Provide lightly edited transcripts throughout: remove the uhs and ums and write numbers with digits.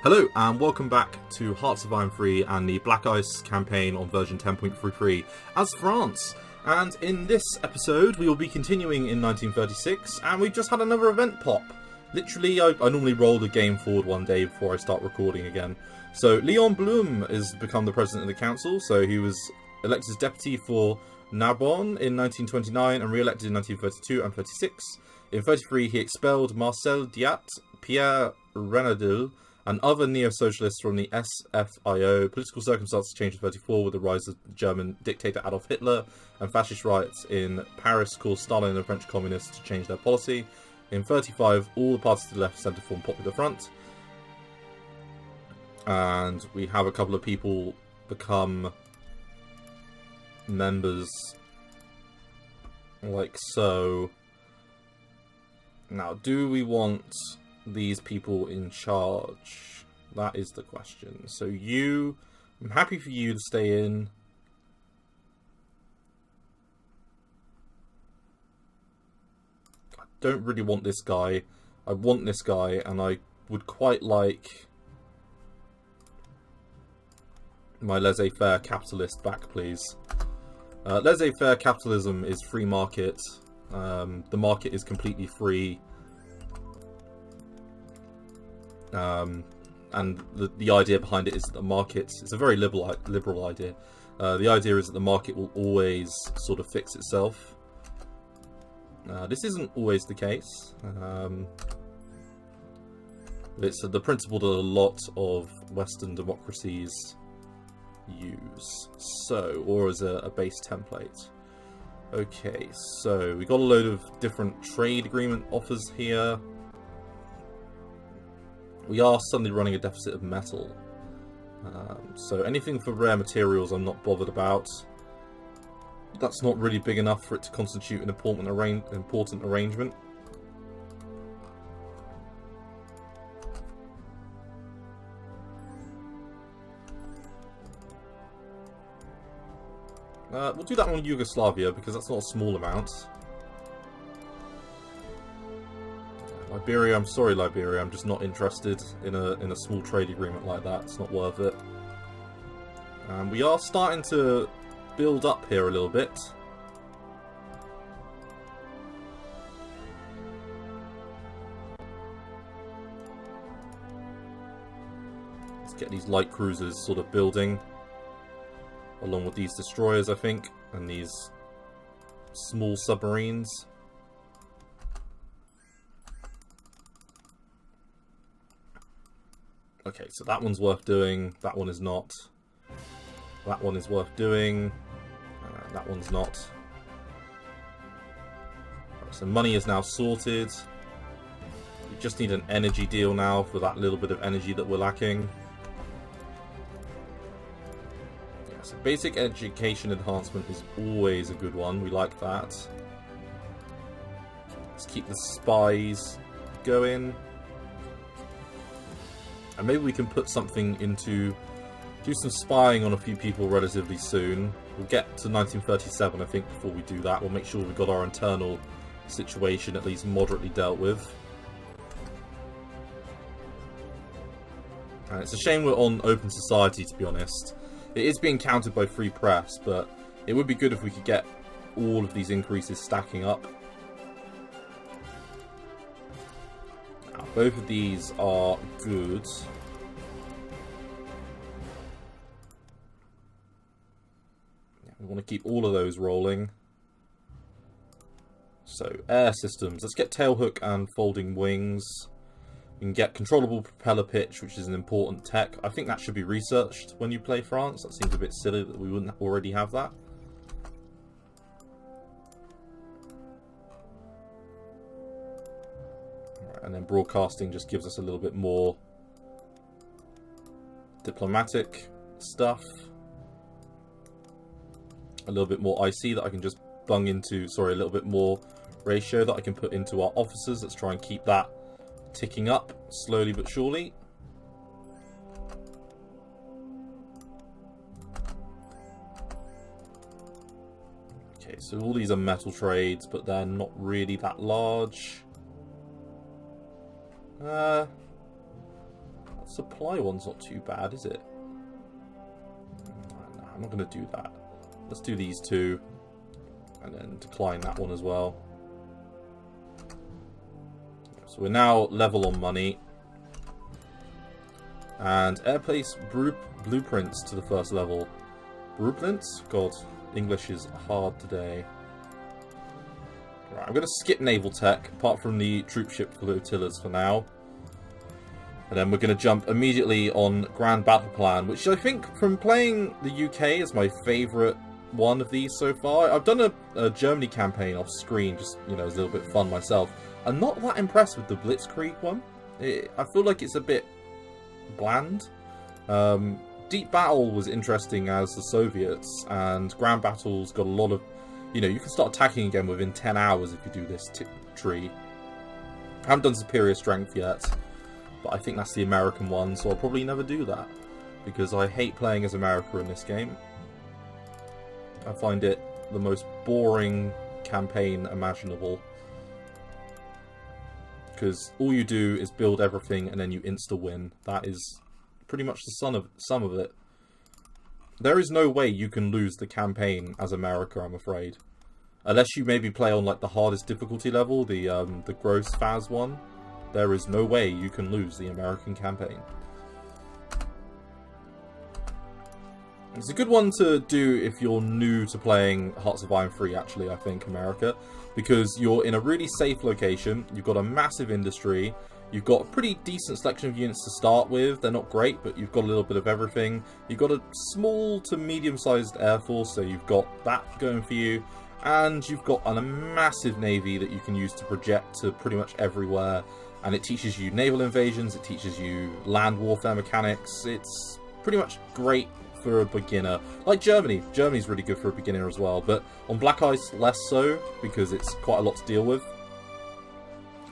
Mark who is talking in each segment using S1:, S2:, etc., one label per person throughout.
S1: Hello and welcome back to Hearts of Iron 3 and the Black Ice campaign on version 10.33 as France. And in this episode we will be continuing in 1936, and we've just had another event pop. Literally, I normally roll the game forward one day before I start recording again. So Leon Blum has become the president of the council, so he was elected as deputy for Narbonne in 1929 and re-elected in 1932 and 36. In 33 he expelled Marcel Diat, Pierre Renadil, and other neo-socialists from the SFIO. Political circumstances changed in 34 with the rise of the German dictator Adolf Hitler, and fascist riots in Paris caused Stalin and the French communists to change their policy. In 35, all the parties to the left centre formed Popular Front. And we have a couple of people become members, like so. Now, do we want these people in charge? That is the question. So I'm happy for you to stay in. I don't really want this guy. I want this guy, and I would quite like my laissez-faire capitalist back, please. Laissez-faire capitalism is free market. The market is completely free. And the idea behind it is that the market, it's a very liberal idea. The idea is that the market will always sort of fix itself. This isn't always the case. It's the principle that a lot of Western democracies use. So, or as a base template. Okay, so we got a load of different trade agreement offers here. We are suddenly running a deficit of metal. So anything for rare materials I'm not bothered about. That's not really big enough for it to constitute an important arrangement. We'll do that on Yugoslavia because that's not a small amount. Liberia, I'm sorry Liberia, I'm just not interested in a small trade agreement like that. It's not worth it. We are starting to build up here a little bit. Let's get these light cruisers sort of building, along with these destroyers, I think, and these small submarines. Okay, so that one's worth doing, that one is not. That one is worth doing, that one's not. Right, so money is now sorted. We just need an energy deal now for that little bit of energy that we're lacking. Yeah, so basic education enhancement is always a good one, we like that. Let's keep the spies going. And maybe we can put something into, do some spying on a few people relatively soon. We'll get to 1937, I think, before we do that. We'll make sure we've got our internal situation at least moderately dealt with. And it's a shame we're on open society, to be honest. It is being countered by free press, but it would be good if we could get all of these increases stacking up. Both of these are good. We want to keep all of those rolling. So, air systems. Let's get tailhook and folding wings. We can get controllable propeller pitch, which is an important tech. I think that should be researched when you play France. That seems a bit silly that we wouldn't already have that. And then broadcasting just gives us a little bit more diplomatic stuff. A little bit more IC that I can just bung into, sorry, a little bit more ratio that I can put into our officers. Let's try and keep that ticking up slowly but surely. Okay, so all these are metal trades, but they're not really that large. Let's supply one's not too bad, is it? No, I'm not going to do that. Let's do these two. And then decline that one as well. So we're now level on money. And airplace blueprints to the first level. Blueprints? God, English is hard today. Right, I'm going to skip naval tech, apart from the troop ship flotillas for now. And then we're going to jump immediately on Grand Battle Plan, which I think, from playing the UK, is my favourite one of these so far. I've done a Germany campaign off screen, just, you know, as a little bit fun myself. I'm not that impressed with the Blitzkrieg one. I feel like it's a bit bland. Deep Battle was interesting as the Soviets, and Grand Battle's got a lot of, you know, you can start attacking again within 10 hours if you do this tree. I haven't done Superior Strength yet, but I think that's the American one, so I'll probably never do that, because I hate playing as America in this game. I find it the most boring campaign imaginable. Because all you do is build everything and then you insta-win. That is pretty much the sum of it. There is no way you can lose the campaign as America, I'm afraid. Unless you maybe play on like the hardest difficulty level, the gross phase one. There is no way you can lose the American campaign. It's a good one to do if you're new to playing Hearts of Iron 3, actually, I think, America. Because you're in a really safe location, you've got a massive industry, you've got a pretty decent selection of units to start with. They're not great, but you've got a little bit of everything. You've got a small to medium-sized air force, so you've got that going for you. And you've got a massive navy that you can use to project to pretty much everywhere. And it teaches you naval invasions, it teaches you land warfare mechanics. It's pretty much great for a beginner. Like Germany. Germany's really good for a beginner as well, but on Black Ice less so, because it's quite a lot to deal with.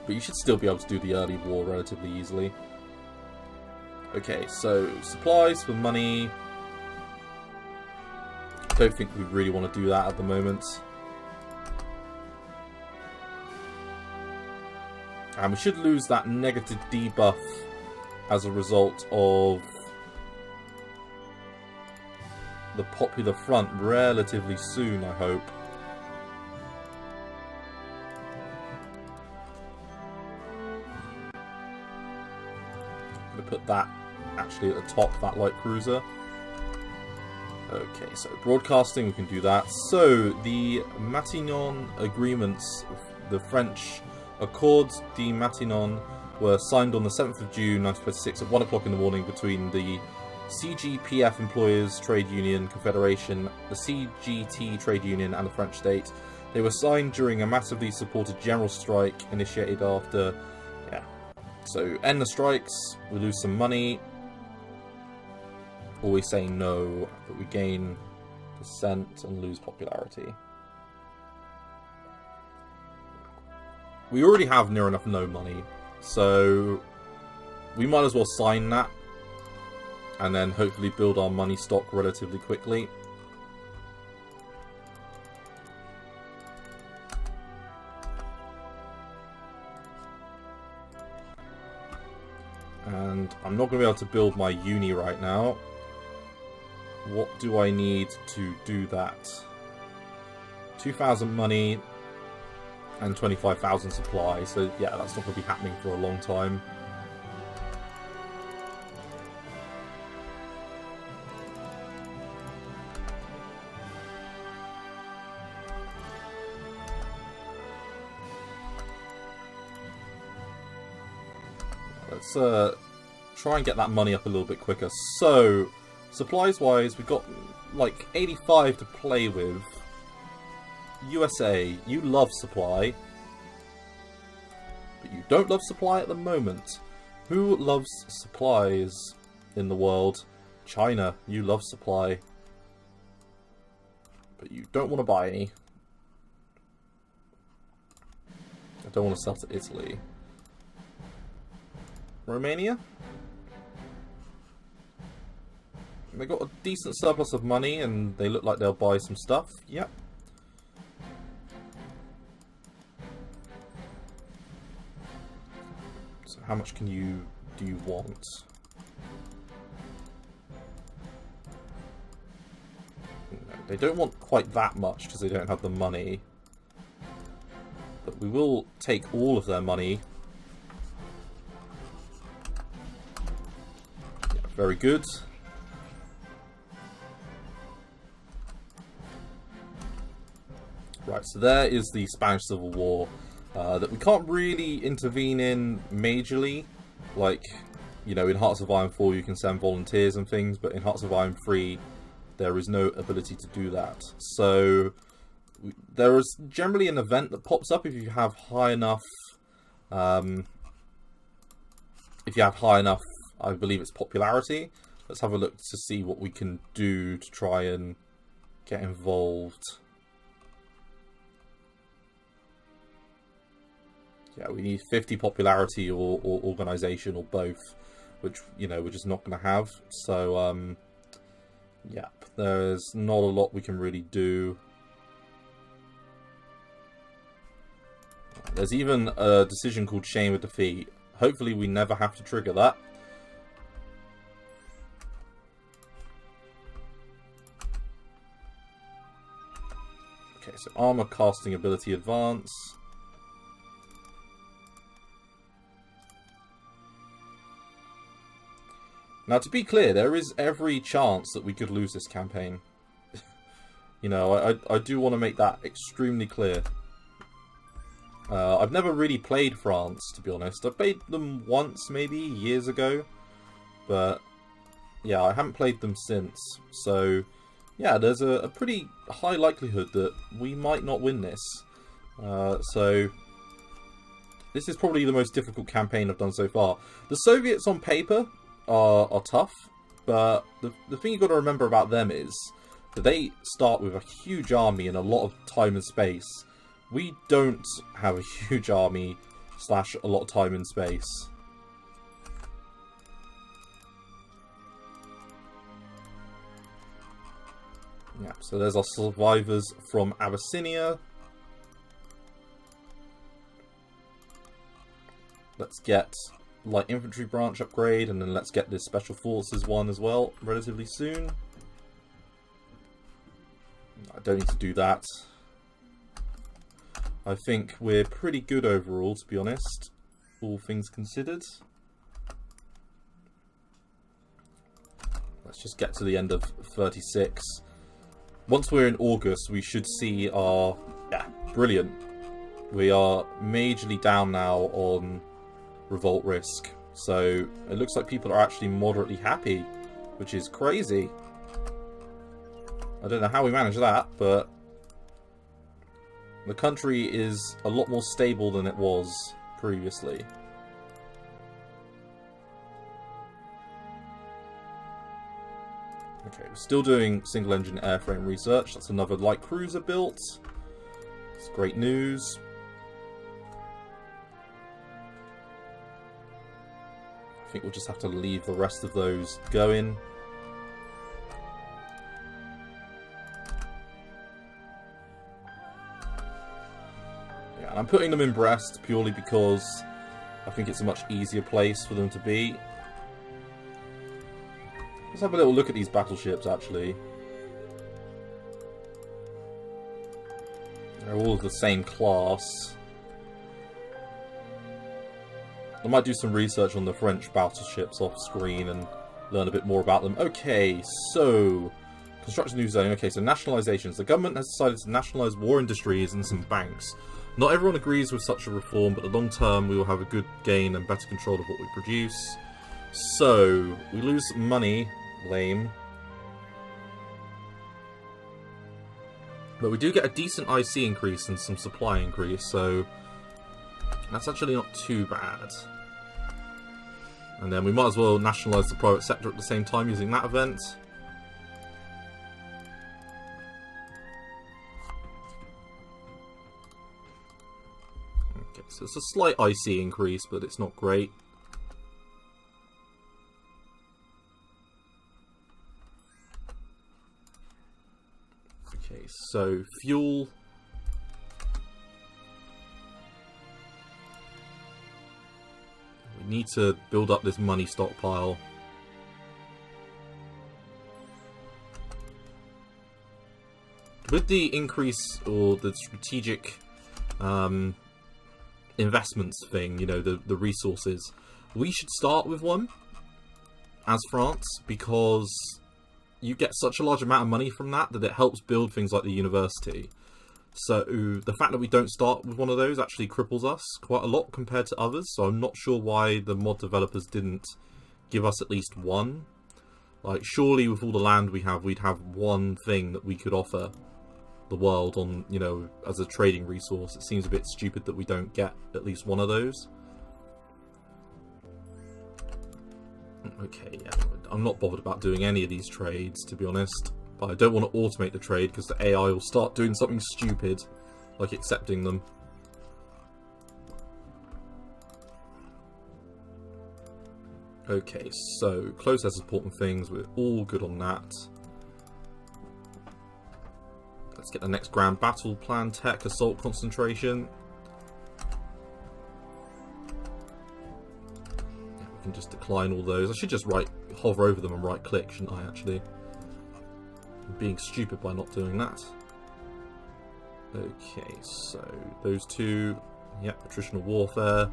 S1: But you should still be able to do the early war relatively easily. Okay, so supplies for money. Don't think we really want to do that at the moment. And we should lose that negative debuff as a result of the Popular Front relatively soon, I hope. I'm going to put that actually at the top, that light cruiser. Okay, so broadcasting, we can do that. So, the Matignon agreements, the French Accords de Matignon, were signed on the 7th of June 1926 at 1 o'clock in the morning between the CGPF Employers Trade Union Confederation, the CGT Trade Union and the French state. They were signed during a massively supported general strike initiated after... yeah. So, end the strikes, we lose some money. Always say no, but we gain dissent and lose popularity. We already have near enough no money, so we might as well sign that. And then hopefully build our money stock relatively quickly. And I'm not going to be able to build my uni right now. What do I need to do that? 2,000 money and 25,000 supply. So yeah, that's not going to be happening for a long time. Let's try and get that money up a little bit quicker. So, supplies-wise, we've got like 85 to play with. USA, you love supply. But you don't love supply at the moment. Who loves supplies in the world? China, you love supply. But you don't want to buy any. I don't want to sell to Italy. Romania? They got a decent surplus of money and they look like they'll buy some stuff. Yep. So how much do you want? They don't want quite that much because they don't have the money. But we will take all of their money. Yeah, very good. Right, so there is the Spanish Civil War that we can't really intervene in majorly. Like, you know, in Hearts of Iron 4 you can send volunteers and things, but in Hearts of Iron 3 there is no ability to do that. So there is generally an event that pops up if you have high enough, I believe it's popularity. Let's have a look to see what we can do to try and get involved. Yeah, we need 50 popularity or organisation or both, which, you know, we're just not going to have. So, yeah, there's not a lot we can really do. There's even a decision called Shame of Defeat. Hopefully we never have to trigger that. Okay, so armor casting ability advance. Now, to be clear, there is every chance that we could lose this campaign. You know, I do want to make that extremely clear. I've never really played France, to be honest. I played them once, maybe, years ago. But, yeah, I haven't played them since. So, yeah, there's a pretty high likelihood that we might not win this. So, this is probably the most difficult campaign I've done so far. The Soviets on paper are tough, but the thing you've got to remember about them is that they start with a huge army and a lot of time and space. We don't have a huge army / a lot of time and space. Yeah, so there's our survivors from Abyssinia. Let's get light infantry branch upgrade, and then let's get this special forces one as well relatively soon. I don't need to do that. I think we're pretty good overall, to be honest, all things considered. Let's just get to the end of 36. Once we're in August, we should see our... yeah, brilliant. We are majorly down now on revolt risk, so it looks like people are actually moderately happy, which is crazy. I don't know how we managed that, but the country is a lot more stable than it was previously. Okay, we're still doing single engine airframe research. That's another light cruiser built. It's great news. I think we'll just have to leave the rest of those going. Yeah, I'm putting them in Brest purely because I think it's a much easier place for them to be. Let's have a little look at these battleships, actually. They're all of the same class. I might do some research on the French battleships off screen and learn a bit more about them. Okay, so construction new zone. Okay, so nationalizations. The government has decided to nationalize war industries and some banks. Not everyone agrees with such a reform, but the long term we will have a good gain and better control of what we produce. So we lose money, lame. But we do get a decent IC increase and some supply increase, so that's actually not too bad. And then we might as well nationalise the private sector at the same time using that event. Okay, so it's a slight IC increase, but it's not great. Okay, so fuel. We need to build up this money stockpile. with the increase or the strategic investments thing, you know, the resources, we should start with one as France, because you get such a large amount of money from that it helps build things like the university. So the fact that we don't start with one of those actually cripples us quite a lot compared to others, so I'm not sure why the mod developers didn't give us at least one. Like, surely with all the land we have, we'd have one thing that we could offer the world on, you know, as a trading resource. It seems a bit stupid that we don't get at least one of those. Okay, yeah, I'm not bothered about doing any of these trades, to be honest. But I don't want to automate the trade, because the AI will start doing something stupid, like accepting them. Okay, so close air support and things, we're all good on that. Let's get the next grand battle plan tech, assault concentration. Yeah, we can just decline all those. I should just hover over them and right click, shouldn't I, actually? I'm being stupid by not doing that. Okay, so those two, yep, attritional warfare.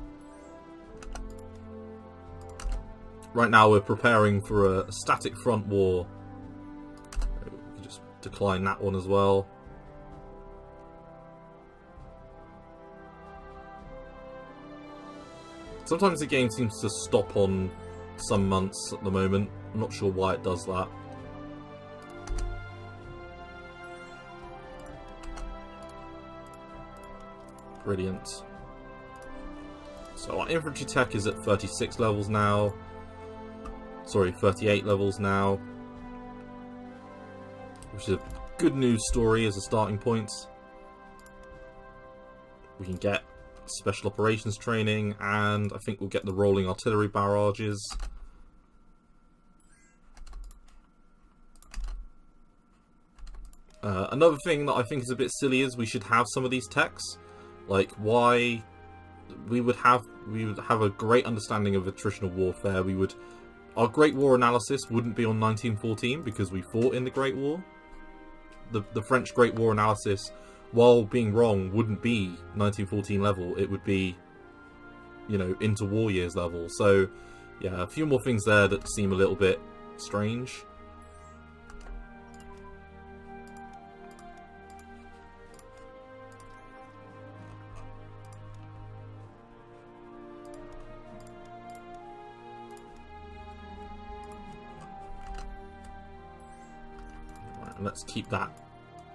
S1: Right now we're preparing for a static front war. We can just decline that one as well. Sometimes the game seems to stop on some months at the moment. I'm not sure why it does that. Brilliant. So our infantry tech is at 36 levels now. Sorry, 38 levels now. Which is a good news story as a starting point. We can get special operations training, and I think we'll get the rolling artillery barrages. Another thing that I think is a bit silly is we should have some of these techs. Like, why we would have a great understanding of attritional warfare. Our Great War analysis wouldn't be on 1914 because we fought in the Great War. The French Great War analysis, while being wrong, wouldn't be 1914 level. It would be, you know, into war years level. So, yeah, a few more things there that seem a little bit strange. Right, let's keep that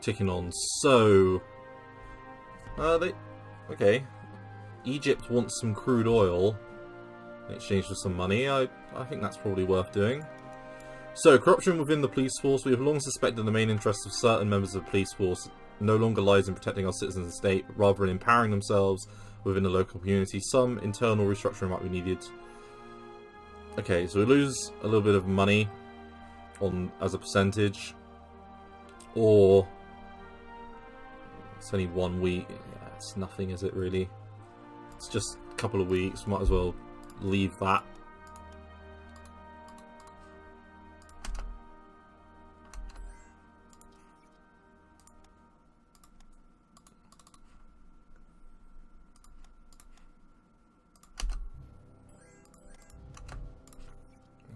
S1: ticking on. So, okay. Egypt wants some crude oil in exchange for some money. I think that's probably worth doing. So, corruption within the police force. We have long suspected the main interest of certain members of the police force no longer lies in protecting our citizens and state, rather in empowering themselves within the local community. Some internal restructuring might be needed. Okay, so we lose a little bit of money as a percentage, or it's only 1 week. Yeah, it's nothing, is it really? It's just a couple of weeks. Might as well leave that.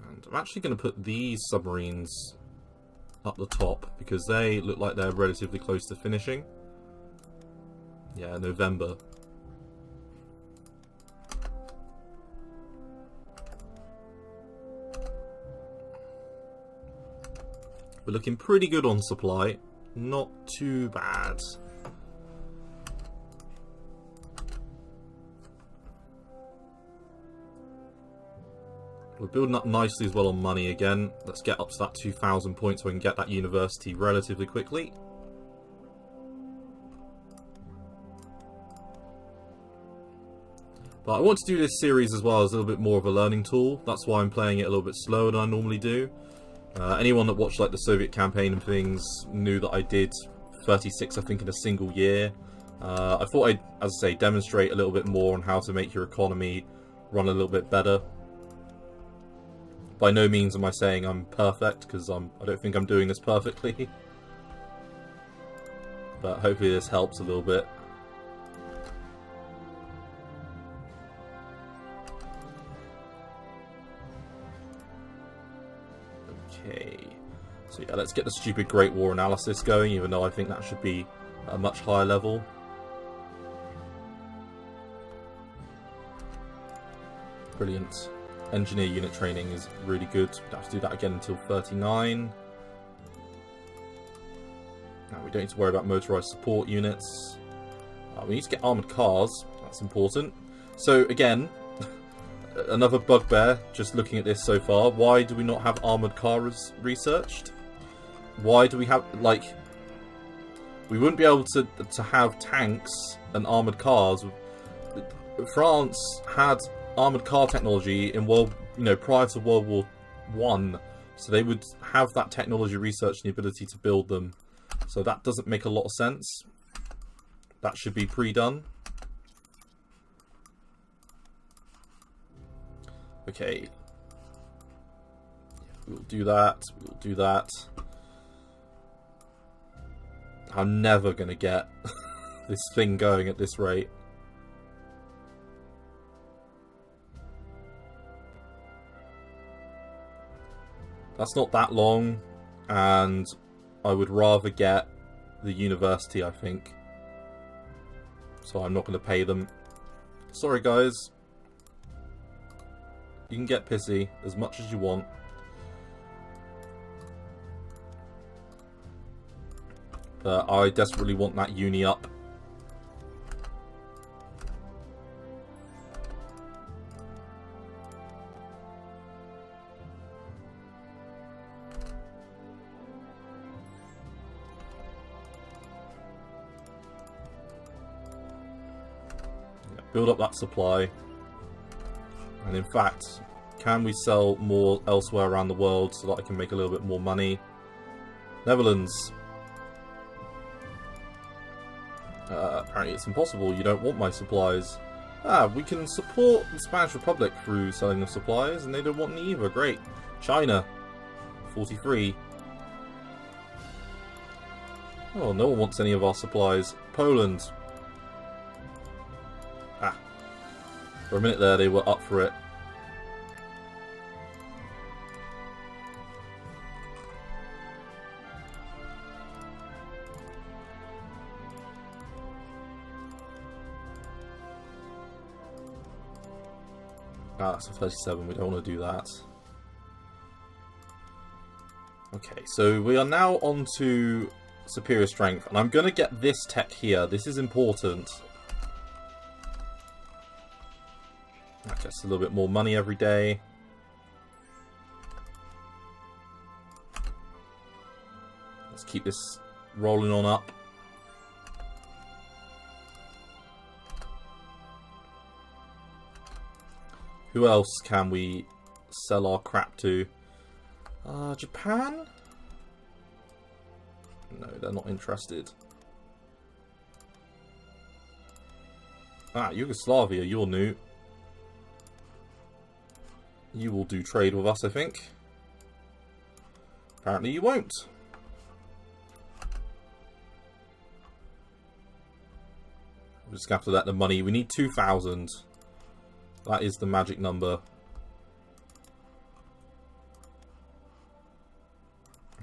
S1: And I'm actually going to put these submarines up the top because they look like they're relatively close to finishing. Yeah, November. We're looking pretty good on supply. Not too bad. We're building up nicely as well on money again. Let's get up to that 2,000 points so we can get that university relatively quickly. But I want to do this series as well as a little bit more of a learning tool. That's why I'm playing it a little bit slower than I normally do. Anyone that watched like the Soviet campaign and things knew that I did 36, I think, in a single year. I thought I'd, as I say, demonstrate a little bit more on how to make your economy run a little bit better. By no means am I saying I'm perfect, because I don't think I'm doing this perfectly. But hopefully this helps a little bit. Okay. So yeah, let's get the stupid Great War analysis going, even though I think that should be at a much higher level. Brilliant. Engineer unit training is really good. We have to do that again until 39. Now we don't need to worry about motorized support units. We need to get armoured cars. That's important. So again, another bugbear, just looking at this so far. Why do we not have armoured cars researched? Why do we have, like... We wouldn't be able to have tanks and armoured cars. France had armoured car technology in prior to World War I. So they would have that technology research and the ability to build them. So that doesn't make a lot of sense. That should be pre-done. Okay. We'll do that. We'll do that. I'm never going to get this thing going at this rate. That's not that long, and I would rather get the university, I think. So I'm not going to pay them. Sorry, guys. You can get pissy as much as you want. But I desperately want that uni up. Build up that supply. And in fact, can we sell more elsewhere around the world so that I can make a little bit more money? Netherlands. Apparently it's impossible. You don't want my supplies. We can support the Spanish Republic through selling them supplies, and they don't want me either. Great. China. 43. Oh, no one wants any of our supplies. Poland. For a minute there, they were up for it. That's a 37. We don't want to do that. Okay, so we are now on to superior strength, and I'm going to get this tech here. This is important. That gets a little bit more money every day. Let's keep this rolling on up. Who else can we sell our crap to? Japan? No, they're not interested. Yugoslavia, you're new. You will do trade with us, I think. Apparently you won't. We're just going to have to let the money... We need 2,000. That is the magic number.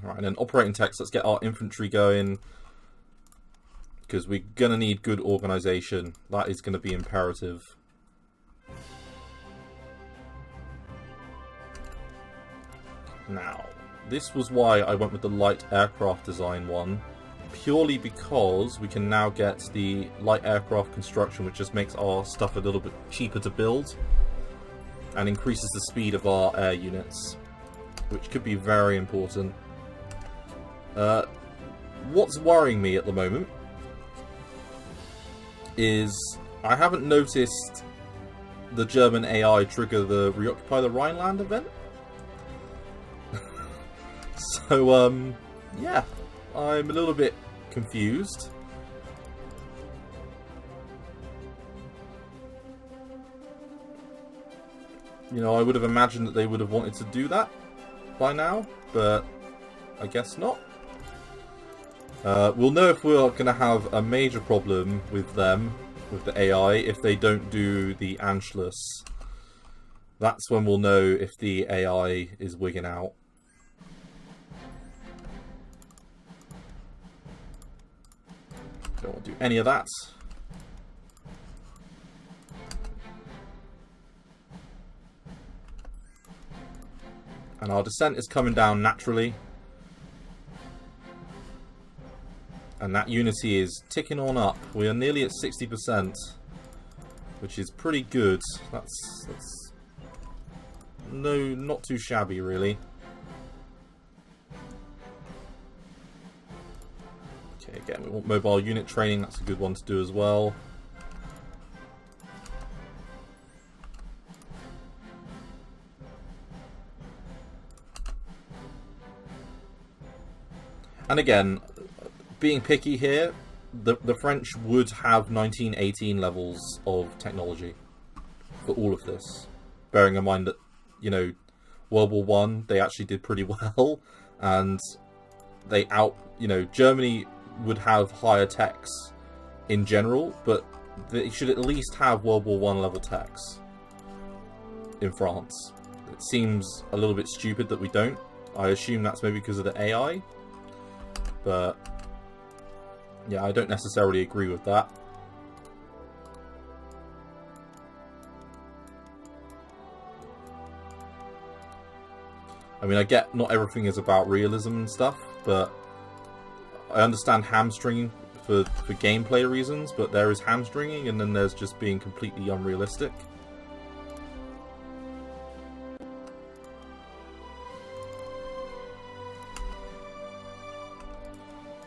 S1: Alright, and then operating text. Let's get our infantry going. Because we're going to need good organisation. That is going to be imperative. Now, this was why I went with the light aircraft design one, purely because we can now get the light aircraft construction, which just makes our stuff a little bit cheaper to build and increases the speed of our air units, which could be very important. What's worrying me at the moment is I haven't noticed the German AI trigger the Reoccupy the Rhineland event. So, yeah, I'm a little bit confused. You know, I would have imagined that they would have wanted to do that by now, but I guess not. We'll know if we're going to have a major problem with them, with the AI, if they don't do the Anschluss. That's when we'll know if the AI is wigging out. Don't want to do any of that. And our descent is coming down naturally. And that unity is ticking on up. We are nearly at 60%, which is pretty good. That's no, not too shabby, really. Okay, again, we want mobile unit training. That's a good one to do as well. And again, being picky here, the French would have 1918 levels of technology for all of this. Bearing in mind that, you know, World War One, they actually did pretty well, and they you know, Germany would have higher techs in general, but they should at least have World War One level techs in France. It seems a little bit stupid that we don't. I assume that's maybe because of the AI, but yeah, I don't necessarily agree with that. I mean, I get not everything is about realism and stuff, but I understand hamstringing for gameplay reasons, but there is hamstringing and then there's just being completely unrealistic.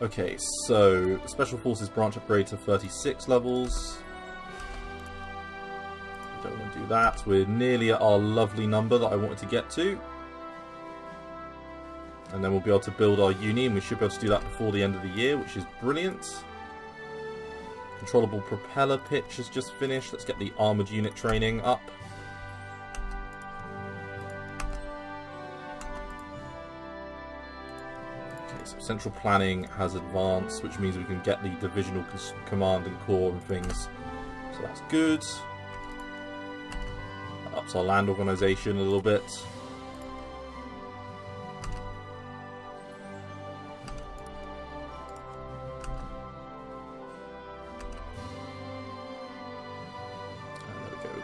S1: Okay, so Special Forces branch upgrade to 36 levels. Don't want to do that. We're nearly at our lovely number that I wanted to get to. And then we'll be able to build our uni, and we should be able to do that before the end of the year, which is brilliant. Controllable propeller pitch has just finished. Let's get the armoured unit training up. Okay, so central planning has advanced, which means we can get the divisional command and corps and things. So that's good. That ups our land organisation a little bit.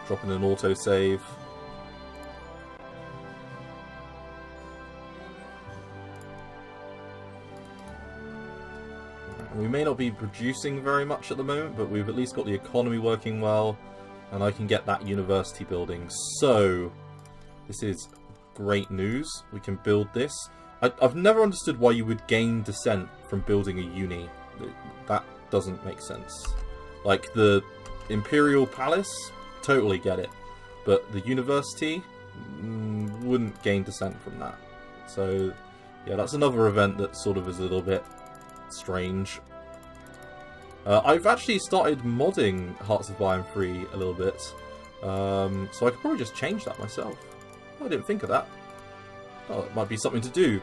S1: Dropping an autosave. We may not be producing very much at the moment, but we've at least got the economy working well, and I can get that university building. So, this is great news. We can build this. I've never understood why you would gain descent from building a uni. That doesn't make sense. Like the Imperial Palace, totally get it, but the university wouldn't gain descent from that. So yeah, that's another event that sort of is a little bit strange. I've actually started modding Hearts of Iron 3 a little bit, so I could probably just change that myself. I didn't think of that. Oh, it might be something to do,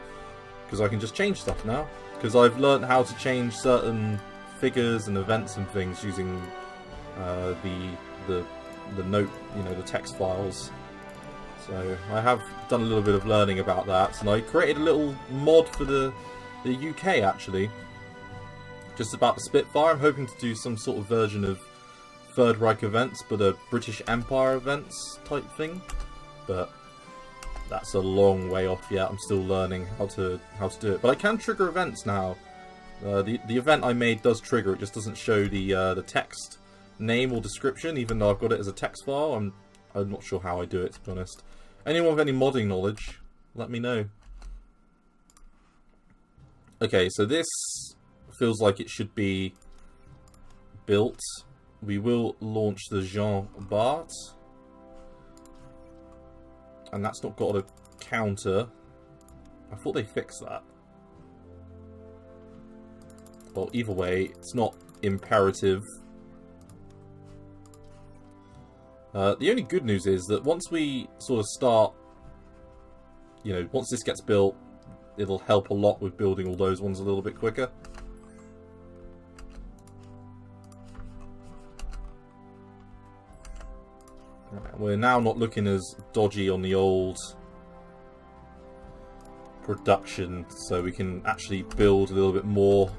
S1: because I can just change stuff now, because I've learned how to change certain figures and events and things using the note, you know, the text files. So I have done a little bit of learning about that, and I created a little mod for the UK actually, just about the Spitfire. I'm hoping to do some sort of version of Third Reich events, but a British Empire events type thing. But that's a long way off yet. I'm still learning how to do it. But I can trigger events now. The event I made does trigger. It just doesn't show the text name or description, even though I've got it as a text file. I'm not sure how I do it, to be honest. Anyone with any modding knowledge, let me know. Okay, so this feels like it should be built. We will launch the Jean Bart, and that's not got a counter. I thought they fixed that. Well, either way, it's not imperative. The only good news is that once we sort of start, you know, once this gets built, it'll help a lot with building all those ones a little bit quicker. we're now not looking as dodgy on the old production, so we can actually build a little bit more.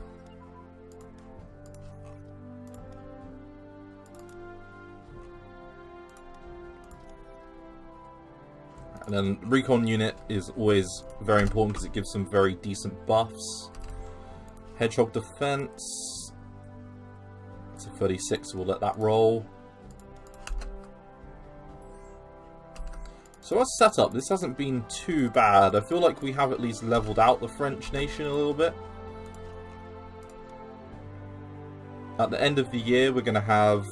S1: And then recon unit is always very important because it gives some very decent buffs. Hedgehog defense, it's a 36, so we'll let that roll. So our setup, this hasn't been too bad. I feel like we have at least leveled out the French nation a little bit. At the end of the year, we're going to have...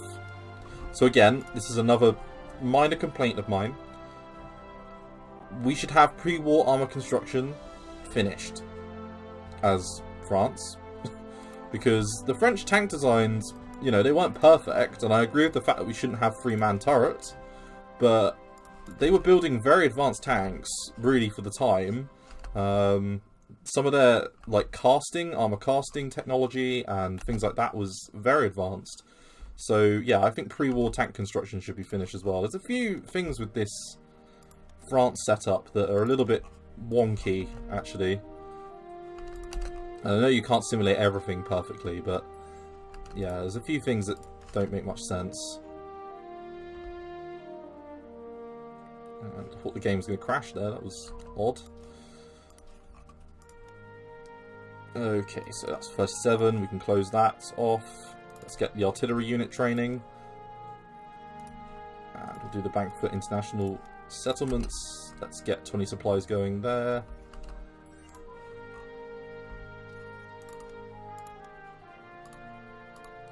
S1: So again, this is another minor complaint of mine. We should have pre-war armor construction finished as France. Because the French tank designs, you know, they weren't perfect. And I agree with the fact that we shouldn't have 3-man turrets. But they were building very advanced tanks, really, for the time. Some of their, like, armor casting technology and things like that was very advanced. So, yeah, I think pre-war tank construction should be finished as well. There's a few things with this France setup that are a little bit wonky, actually. And I know you can't simulate everything perfectly, but, yeah, there's a few things that don't make much sense. And I thought the game was going to crash there, that was odd. Okay, so that's first 7, we can close that off. Let's get the artillery unit training. And we'll do the bank for international settlements. Let's get 20 supplies going there.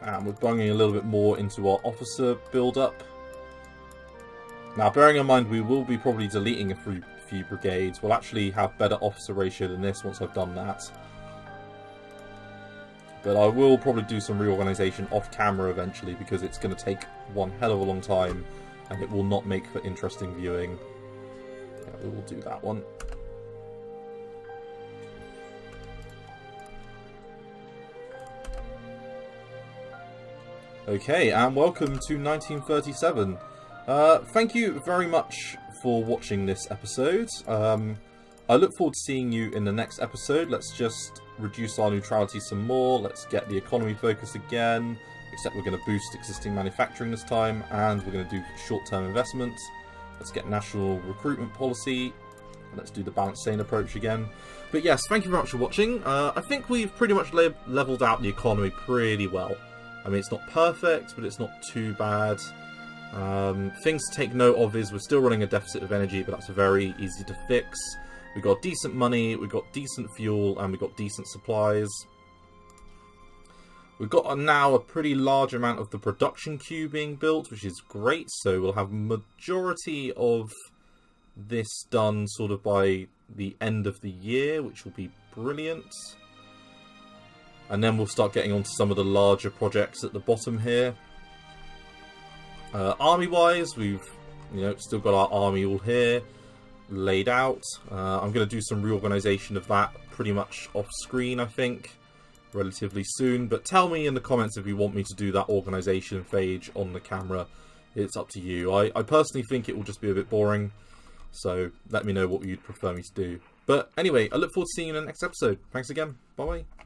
S1: And we're bunging a little bit more into our officer build-up. Now, bearing in mind we will be probably deleting a few brigades, we'll actually have better officer ratio than this once I've done that. But I will probably do some reorganisation off camera eventually, because it's going to take one hell of a long time and it will not make for interesting viewing. Yeah, we will do that one. Okay, and welcome to 1937. Thank you very much for watching this episode. I look forward to seeing you in the next episode. Let's just reduce our neutrality some more. Let's get the economy focused again, except we're going to boost existing manufacturing this time, and we're going to do short-term investments. Let's get national recruitment policy. Let's do the balanced sane approach again. But yes, thank you very much for watching. I think we've pretty much leveled out the economy pretty well. I mean, it's not perfect, but it's not too bad. Things to take note of is we're still running a deficit of energy, but that's very easy to fix. We've got decent money, we've got decent fuel, and we've got decent supplies. We've got now a pretty large amount of the production queue being built, which is great. So we'll have majority of this done sort of by the end of the year, which will be brilliant. And then we'll start getting onto some of the larger projects at the bottom here. Army-wise, we've still got our army all here, laid out. I'm going to do some reorganisation of that pretty much off screen, I think, relatively soon. But tell me in the comments if you want me to do that organisation phase on the camera. It's up to you. I personally think it will just be a bit boring, so let me know what you'd prefer me to do. But anyway, I look forward to seeing you in the next episode. Thanks again. Bye-bye.